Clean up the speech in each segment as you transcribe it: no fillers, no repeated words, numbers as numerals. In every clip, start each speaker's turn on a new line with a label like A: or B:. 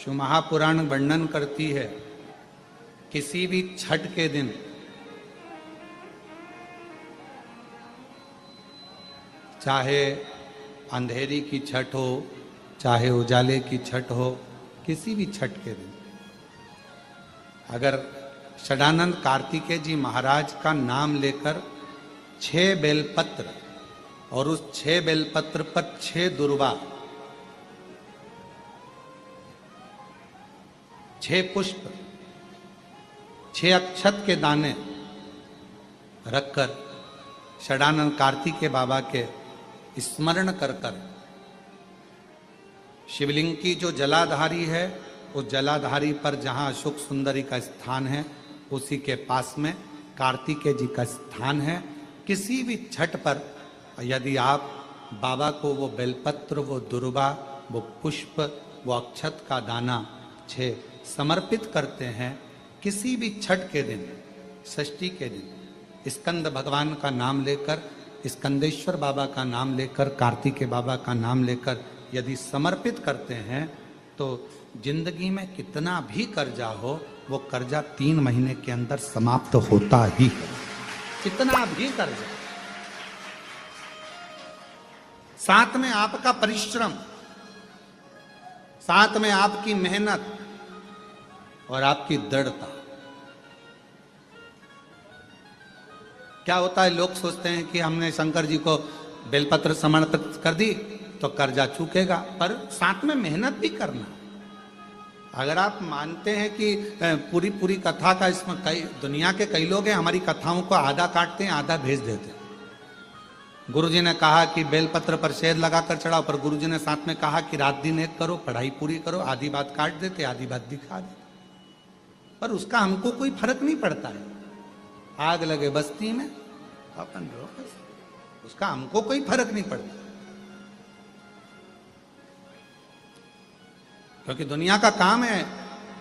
A: शिव महापुराण वर्णन करती है किसी भी छठ के दिन चाहे अंधेरी की छठ हो, चाहे उजाले की छठ हो, किसी भी छठ के दिन अगर षडानंद कार्तिकेय जी महाराज का नाम लेकर 6 बेलपत्र और उस 6 बेलपत्र पर 6 दुर्वा, 6 पुष्प, 6 अक्षत के दाने रखकर षडानंद कार्तिकेय बाबा के स्मरण कर कर शिवलिंग की जो जलाधारी है, उस जलाधारी पर जहां अशोक सुंदरी का स्थान है उसी के पास में कार्तिकेय जी का स्थान है। किसी भी छठ पर यदि आप बाबा को वो बेलपत्र, वो दुर्वा, वो पुष्प, वो अक्षत का दाना 6 समर्पित करते हैं, किसी भी छठ के दिन, षष्ठी के दिन स्कंद भगवान का नाम लेकर, स्कंदेश्वर बाबा का नाम लेकर, कार्तिकेय बाबा का नाम लेकर यदि समर्पित करते हैं तो जिंदगी में कितना भी कर्जा हो वो कर्जा 3 महीने के अंदर समाप्त होता ही है। कितना भी कर्जा, साथ में आपका परिश्रम, साथ में आपकी मेहनत और आपकी दृढ़ता। क्या होता है, लोग सोचते हैं कि हमने शंकर जी को बेलपत्र समर्पित कर दी तो कर्जा चूकेगा, पर साथ में मेहनत भी करना। अगर आप मानते हैं कि पूरी पूरी कथा का, इसमें कई दुनिया के कई लोग हैं हमारी कथाओं को आधा काटते हैं आधा भेज देते हैं। गुरुजी ने कहा कि बेलपत्र पर शहद लगाकर चढ़ाओ, पर गुरुजी ने साथ में कहा कि रात दिन एक करो, पढ़ाई पूरी करो, आधी बात काट देते, आधी बात दिखा देते, पर उसका हमको कोई फर्क नहीं पड़ता है। आग लगे बस्ती में अपन रहो, उसका हमको कोई फर्क नहीं पड़ता, क्योंकि दुनिया का काम है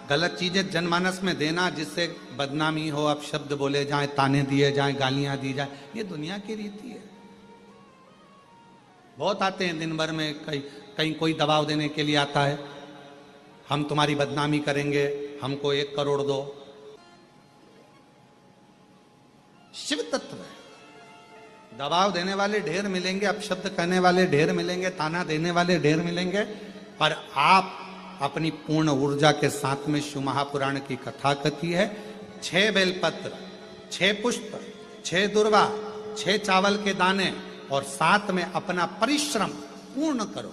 A: गलत चीजें जनमानस में देना जिससे बदनामी हो, आप शब्द बोले जाएं, ताने दिए जाएं, गालियां दी जाएं, ये दुनिया की रीति है। बहुत आते हैं दिन भर में, कहीं कोई दबाव देने के लिए आता है, हम तुम्हारी बदनामी करेंगे, हमको 1 करोड़ दो। शिव तत्व है, दबाव देने वाले ढेर मिलेंगे, अपशब्द कहने वाले ढेर मिलेंगे, ताना देने वाले ढेर मिलेंगे, पर आप अपनी पूर्ण ऊर्जा के साथ में शिव महापुराण की कथा कथी है। 6 बेलपत्र, 6 पुष्प, 6 दुर्वा, 6 चावल के दाने और साथ में अपना परिश्रम पूर्ण करो।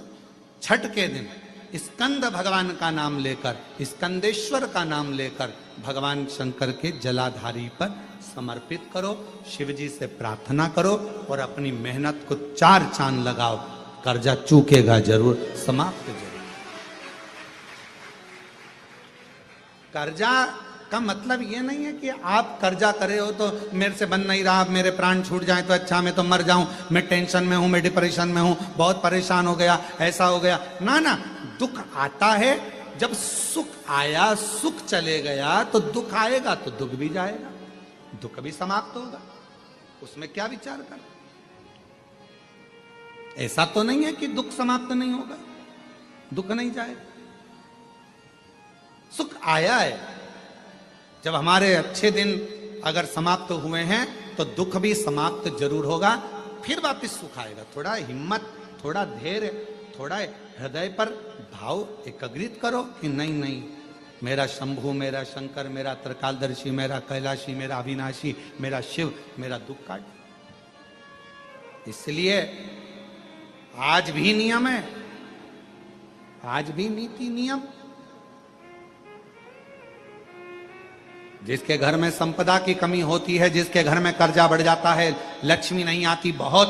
A: छठ के दिन स्कंद भगवान का नाम लेकर, स्कंदेश्वर का नाम लेकर भगवान शंकर के जलाधारी पर समर्पित करो, शिव जी से प्रार्थना करो और अपनी मेहनत को 4 चांद लगाओ। कर्जा चूकेगा जरूर, समाप्त जरूर। कर्जा का मतलब ये नहीं है कि आप कर्जा करे हो तो मेरे से बन नहीं रहा, मेरे प्राण छूट जाए तो अच्छा, मैं तो मर जाऊं, मैं टेंशन में हूं, मैं डिप्रेशन में हूं, बहुत परेशान हो गया, ऐसा हो गया। ना ना, दुख आता है, जब सुख आया, सुख चले गया तो दुख आएगा, तो दुख भी जाएगा, दुख भी समाप्त होगा, उसमें क्या विचार कर। ऐसा तो नहीं है कि दुख समाप्त नहीं होगा, दुख नहीं जाएगा, सुख आया है। जब हमारे अच्छे दिन अगर समाप्त हुए हैं तो दुख भी समाप्त जरूर होगा, फिर वापस सुख आएगा। थोड़ा हिम्मत, थोड़ा धैर्य, थोड़ा हृदय पर भाव एकाग्रित करो कि नहीं नहीं, मेरा शंभु, मेरा शंकर, मेरा त्रिकालदर्शी, मेरा कैलाशी, मेरा अविनाशी, मेरा शिव मेरा दुख काट। इसलिए आज भी नियम है, आज भी नीति नियम। जिसके घर में संपदा की कमी होती है, जिसके घर में कर्जा बढ़ जाता है, लक्ष्मी नहीं आती, बहुत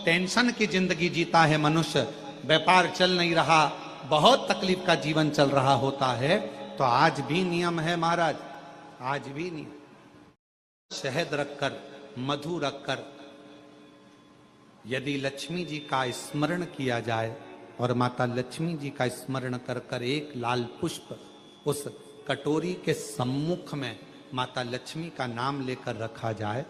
A: टेंशन की जिंदगी जीता है मनुष्य, व्यापार चल नहीं रहा, बहुत तकलीफ का जीवन चल रहा होता है, तो आज भी नियम है महाराज, आज भी नियम। शहद रखकर, मधु रखकर यदि लक्ष्मी जी का स्मरण किया जाए और माता लक्ष्मी जी का स्मरण कर कर 1 लाल पुष्प उस कटोरी के सम्मुख में माता लक्ष्मी का नाम लेकर रखा जाए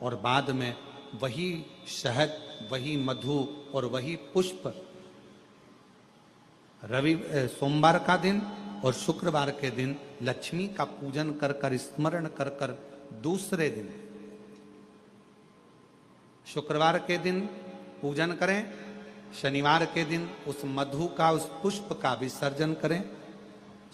A: और बाद में वही शहद, वही मधु और वही पुष्प सोमवार का दिन और शुक्रवार के दिन लक्ष्मी का पूजन कर कर, स्मरण कर कर दूसरे दिन, शुक्रवार के दिन पूजन करें, शनिवार के दिन उस मधु का, उस पुष्प का विसर्जन करें,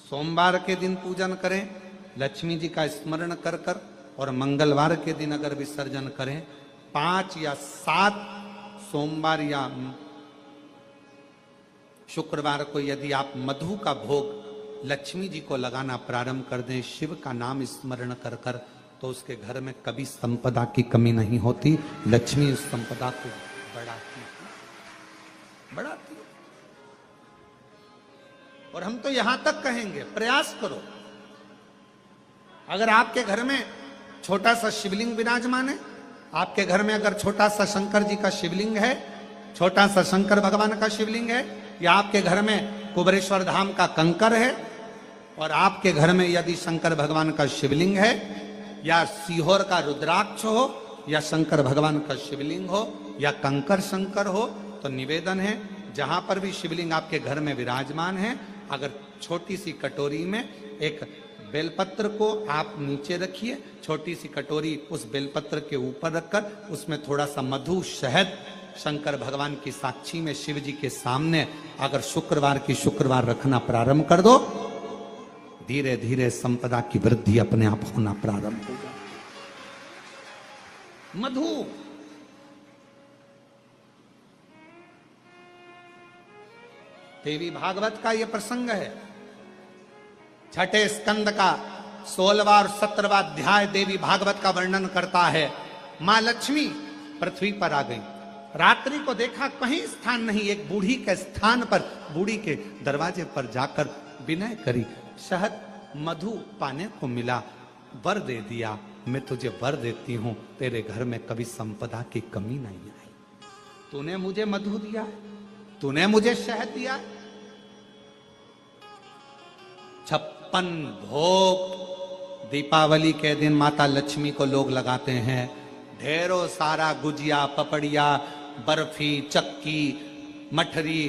A: सोमवार के दिन पूजन करें लक्ष्मी जी का स्मरण कर कर, और मंगलवार के दिन अगर विसर्जन करें, 5 या 7 सोमवार या शुक्रवार को यदि आप मधु का भोग लक्ष्मी जी को लगाना प्रारंभ कर दें, शिव का नाम स्मरण कर कर, तो उसके घर में कभी संपदा की कमी नहीं होती। लक्ष्मी उस संपदा को बढ़ाती है। और हम तो यहां तक कहेंगे, प्रयास करो, अगर आपके घर में छोटा सा शिवलिंग विराजमान है, आपके घर में अगर छोटा सा शंकर जी का शिवलिंग है, छोटा सा शंकर भगवान का शिवलिंग है, या आपके घर में कुबेरेश्वर धाम का कंकर है, और आपके घर में यदि शंकर भगवान का शिवलिंग है, या सीहोर का रुद्राक्ष हो, या शंकर भगवान का शिवलिंग हो, या कंकर शंकर हो, तो निवेदन है, जहां पर भी शिवलिंग आपके घर में विराजमान है, अगर छोटी सी कटोरी में एक बेलपत्र को आप नीचे रखिए, छोटी सी कटोरी उस बेलपत्र के ऊपर रखकर उसमें थोड़ा सा मधु, शहद, शंकर भगवान की साक्षी में शिव जी के सामने अगर शुक्रवार की शुक्रवार रखना प्रारंभ कर दो, धीरे धीरे संपदा की वृद्धि अपने आप होना प्रारंभ होगा। मधु देवी भागवत का यह प्रसंग है, छठे स्कंद का 16वां और 17वां अध्याय देवी भागवत का वर्णन करता है। मां लक्ष्मी पृथ्वी पर आ गई, रात्रि को देखा कहीं स्थान नहीं, एक बूढ़ी के स्थान पर, बूढ़ी के दरवाजे पर जाकर विनय करी, शहद मधु पाने को मिला, वर दे दिया, मैं तुझे वर देती हूं, तेरे घर में कभी संपदा की कमी नहीं आई। तूने मुझे मधु दिया, तूने मुझे शहद दिया, 56 भोग दीपावली के दिन माता लक्ष्मी को लोग लगाते हैं, ढेरों सारा गुजिया, पपड़िया, बर्फी, चक्की, मठरी,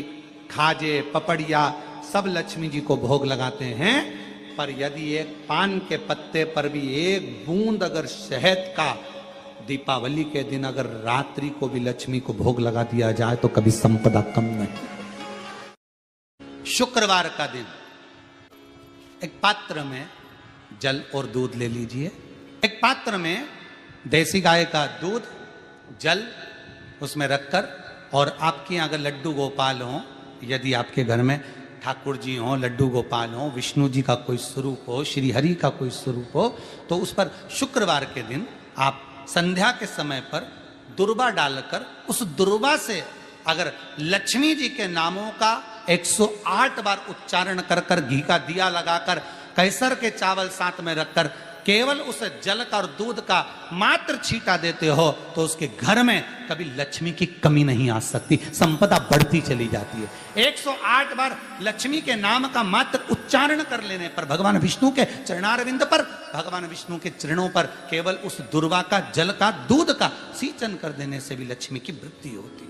A: खाजे, पपड़िया सब लक्ष्मी जी को भोग लगाते हैं। पर यदि एक पान के पत्ते पर भी एक बूंद अगर शहद का दीपावली के दिन अगर रात्रि को भी लक्ष्मी को भोग लगा दिया जाए तो कभी संपदा कम नहीं। शुक्रवार का दिन एक पात्र में जल और दूध ले लीजिए, एक पात्र में देसी गाय का दूध, जल उसमें रखकर, और आपके यहाँ अगर लड्डू गोपाल हो, यदि आपके घर में ठाकुर जी हो, लड्डू गोपाल हो, विष्णु जी का कोई स्वरूप हो, श्री हरि का कोई स्वरूप हो, तो उस पर शुक्रवार के दिन आप संध्या के समय पर दुर्वा डालकर उस दुर्वा से अगर लक्ष्मी जी के नामों का 108 बार उच्चारण कर कर, घी का दिया लगाकर, कैसर के चावल साथ में रखकर केवल उस जल का और दूध का मात्र छींटा देते हो, तो उसके घर में कभी लक्ष्मी की कमी नहीं आ सकती, संपदा बढ़ती चली जाती है। 108 बार लक्ष्मी के नाम का मात्र उच्चारण कर लेने पर, भगवान विष्णु के चरणारविंद पर, भगवान विष्णु के चरणों पर केवल उस दुर्वा का, जल का, दूध का सिंचन कर देने से भी लक्ष्मी की वृद्धि होती,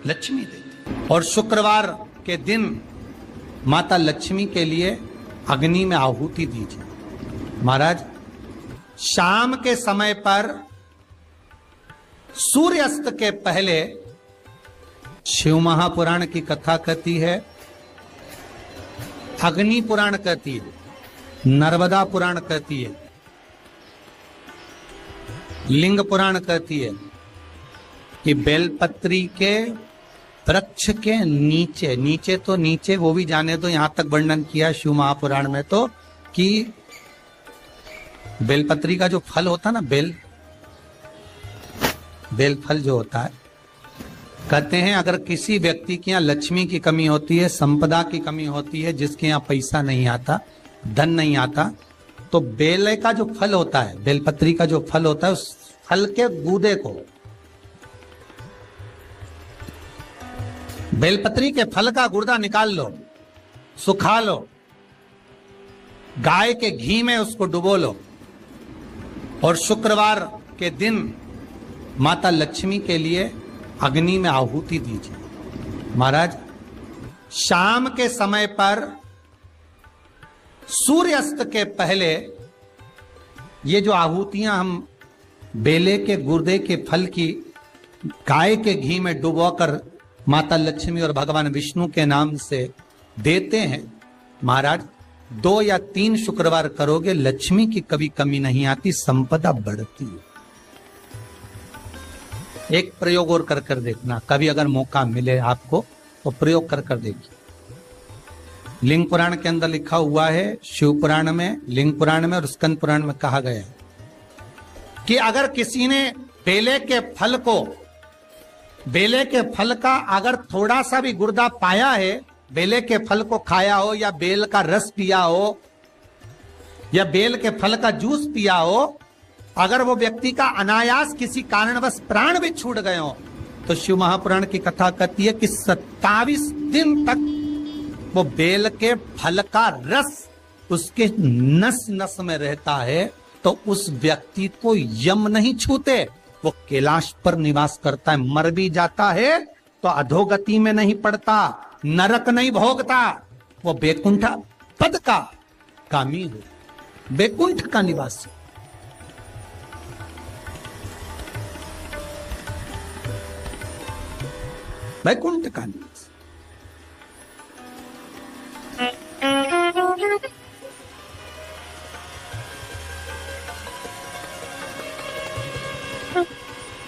A: लक्ष्मी देती। और शुक्रवार के दिन माता लक्ष्मी के लिए अग्नि में आहुति दीजिए। महाराज, शाम के समय पर सूर्यास्त के पहले शिव महापुराण की कथा कहती है, अग्नि पुराण कहती है, नर्मदा पुराण कहती है, लिंग पुराण कहती है कि बेलपत्री के वृक्ष के नीचे, नीचे तो नीचे वो भी जाने दो, यहां तक वर्णन किया शिव महापुराण में तो कि बेलपत्री का जो फल होता ना, बेल फल जो होता है, कहते हैं अगर किसी व्यक्ति के यहाँ लक्ष्मी की कमी होती है, संपदा की कमी होती है, जिसके यहाँ पैसा नहीं आता, धन नहीं आता, तो बेल का जो फल होता है, बेलपत्री का जो फल होता है, उस फल के गूदे को, बेलपत्री के फल का गुर्दा निकाल लो, सुखा लो, गाय के घी में उसको डुबो लो, और शुक्रवार के दिन माता लक्ष्मी के लिए अग्नि में आहुति दीजिए। महाराज, शाम के समय पर सूर्यास्त के पहले ये जो आहुतियां हम बेले के गुर्दे के फल की गाय के घी में डुबोकर माता लक्ष्मी और भगवान विष्णु के नाम से देते हैं, महाराज 2 या 3 शुक्रवार करोगे, लक्ष्मी की कभी कमी नहीं आती, संपदा बढ़ती है। एक प्रयोग और कर कर देखना, कभी अगर मौका मिले आपको तो प्रयोग कर कर देखिए। लिंग पुराण के अंदर लिखा हुआ है, शिव पुराण में, लिंग पुराण में और स्कंद पुराण में कहा गया है कि अगर किसी ने बेले के फल का अगर थोड़ा सा भी गुर्दा पाया है, बेले के फल को खाया हो या बेल का रस पिया हो या बेल के फल का जूस पिया हो, अगर वो व्यक्ति का अनायास किसी कारणवश प्राण भी छूट गए हो, तो शिव महापुराण की कथा कहती है कि 27 दिन तक वो बेल के फल का रस उसके नस नस में रहता है, तो उस व्यक्ति को यम नहीं छूते, वो कैलाश पर निवास करता है। मर भी जाता है तो अधोगति में नहीं पड़ता, नरक नहीं भोगता, वो बैकुंठ पद का कामी हो, बैकुंठ का निवासी। बैकुंठ का निवासी।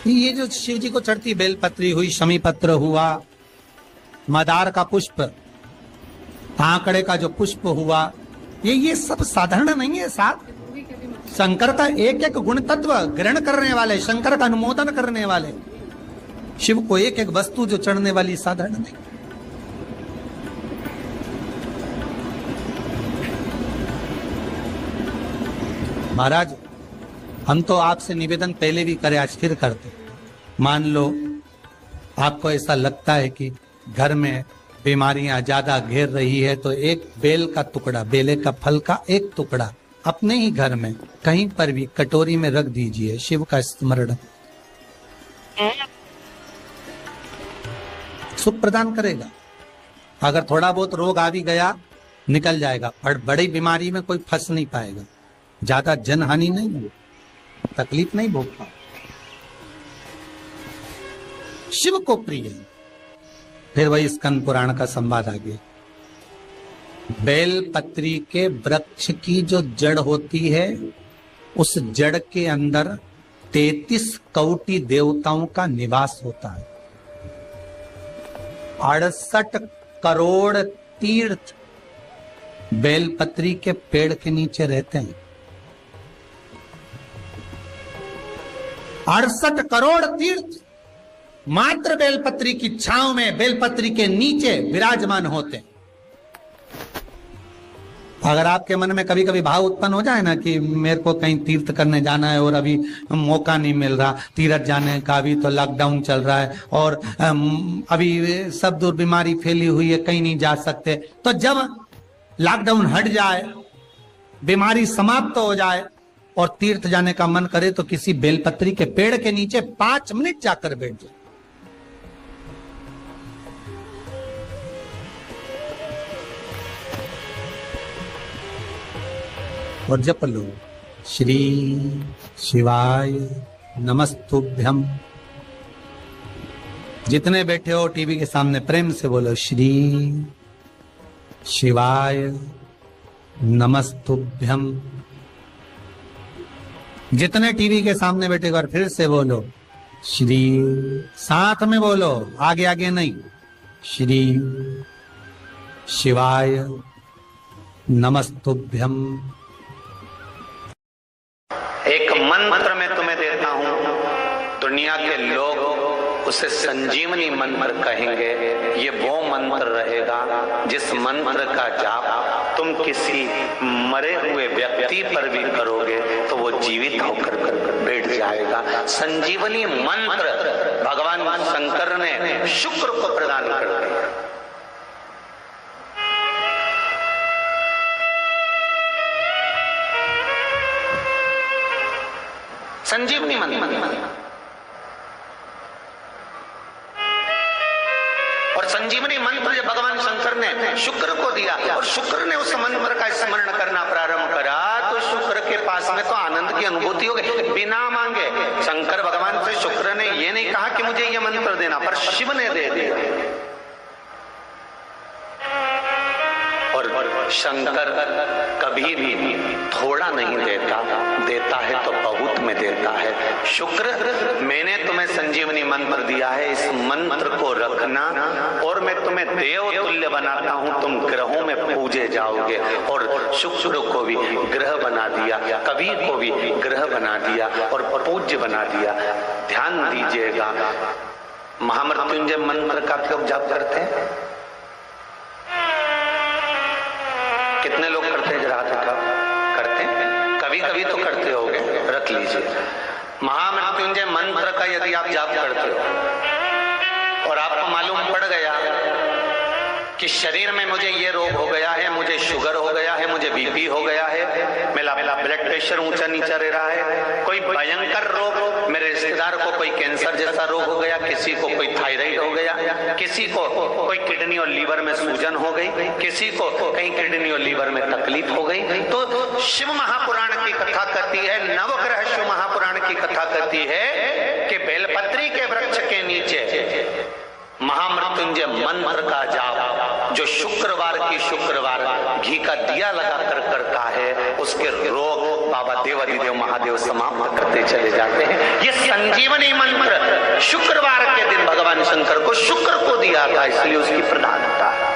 A: ये जो शिव जी को चढ़ती बेलपत्री हुई, शमी पत्र हुआ, मदार का पुष्प, आंकड़े का जो पुष्प हुआ, ये सब साधारण नहीं है साहब। शंकर का एक एक गुण तत्व ग्रहण करने वाले, शंकर का अनुमोदन करने वाले, शिव को एक एक वस्तु जो चढ़ने वाली साधारण नहीं। महाराज हम तो आपसे निवेदन पहले भी करे, आज फिर करते। मान लो आपको ऐसा लगता है कि घर में बीमारियां ज्यादा घेर रही है, तो एक बेल का टुकड़ा, बेले का फल का एक टुकड़ा अपने ही घर में कहीं पर भी कटोरी में रख दीजिए, शिव का स्मरण सुख प्रदान करेगा। अगर थोड़ा बहुत रोग आ भी गया निकल जाएगा, पर बड़ी बीमारी में कोई फंस नहीं पाएगा, ज्यादा जनहानि नहीं होगी, तकलीफ नहीं भोग पाए। शिव को प्रिय है। फिर वही स्कंद पुराण का संवाद आ गया। बेल पत्री के वृक्ष की जो जड़ होती है, उस जड़ के अंदर 33 कोटि देवताओं का निवास होता है। 68 करोड़ तीर्थ बेलपत्री के पेड़ के नीचे रहते हैं। 68 करोड़ तीर्थ मात्र बेलपत्री की छांव में, बेलपत्री के नीचे विराजमान होते हैं। अगर आपके मन में कभी कभी भाव उत्पन्न हो जाए ना कि मेरे को कहीं तीर्थ करने जाना है और अभी मौका नहीं मिल रहा, तीर्थ जाने का अभी तो लॉकडाउन चल रहा है और अभी सब दूर बीमारी फैली हुई है, कहीं नहीं जा सकते, तो जब लॉकडाउन हट जाए, बीमारी समाप्त हो जाए और तीर्थ जाने का मन करे, तो किसी बेलपत्री के पेड़ के नीचे 5 मिनट जाकर बैठ जाए। और जप लो, श्री शिवाय नमस्तुभ्यम। जितने बैठे हो टीवी के सामने प्रेम से बोलो, श्री शिवाय नमस्तुभ्यम। जितने टीवी के सामने बैठे एक बार फिर से बोलो, श्री, साथ में बोलो, आगे आगे नहीं, श्री शिवाय नमस्तुभ्यम। एक मंत्र मैं तुम्हें देता हूं, दुनिया के लोग उसे संजीवनी मंत्र कहेंगे। ये वो मंत्र रहेगा जिस मंत्र का जाप तुम किसी मरे हुए व्यक्ति पर भी करोगे तो वो जीवित होकर बैठ जाएगा। संजीवनी मंत्र भगवान शंकर ने शुक्र को प्रदान कर दिया। संजीवनी मंत्र। और
B: संजीवनी मंत्र जब भगवान शंकर ने शुक्र को दिया और शुक्र ने उस मंत्र का स्मरण करना प्रारंभ करा, तो शुक्र के पास में तो आनंद की अनुभूति हो गई बिना मांगे। शंकर भगवान से शुक्र ने ये नहीं कहा कि मुझे ये मंत्र देना, पर शिव ने दे दिया। और शंकर कभी भी थोड़ा नहीं देता, देता है तो बहुत में देता है। शुक्र, मैंने तुम्हें संजीवनी मंत्र दिया है, इस मंत्र को रखना और मैं तुम्हें देव तुल्य बनाता हूं, तुम ग्रहों में पूजे जाओगे। और शुक्र को भी ग्रह बना दिया, कवि को भी ग्रह बना दिया और पूज्य बना दिया। ध्यान दीजिएगा, महामृत्युंजय मंत्र का कब जाप करते हैं? कितने लोग करते हैं? जरा हाथ उठाओ। करते हैं? कभी कभी तो करते होगे, रख लीजिए। महामृत्युंजय मंत्र का यदि आप जाप करते हो और आपको मालूम पड़ गया कि शरीर में मुझे ये रोग हो गया है, मुझे शुगर हो गया है, मुझे बीपी हो गया है, मेरा ब्लड प्रेशर ऊंचा नीचा रह रहा है, कोई भयंकर रोग, मेरे रिश्तेदार को कोई कैंसर जैसा रोग हो गया, किसी को कोई थायराइड हो गया, किसी को कोई किडनी और लीवर में सूजन हो गई, किसी को कहीं किडनी और लीवर में तकलीफ हो गई, तो शिव महापुराण की कथा कहती है, नवग्रह शिव महापुराण की कथा कहती है कि बेलपत्री के वृक्ष के नीचे महामृत्युंजय मंत्र का जाप जो शुक्रवार की शुक्रवार घी का दिया लगा कर करता है, उसके रोग बाबा देवाधिदेव महादेव समाप्त करते चले जाते हैं। ये संजीवनी मंत्र शुक्रवार के दिन भगवान शंकर को शुक्र को दिया था, इसलिए उसकी प्रधानता है।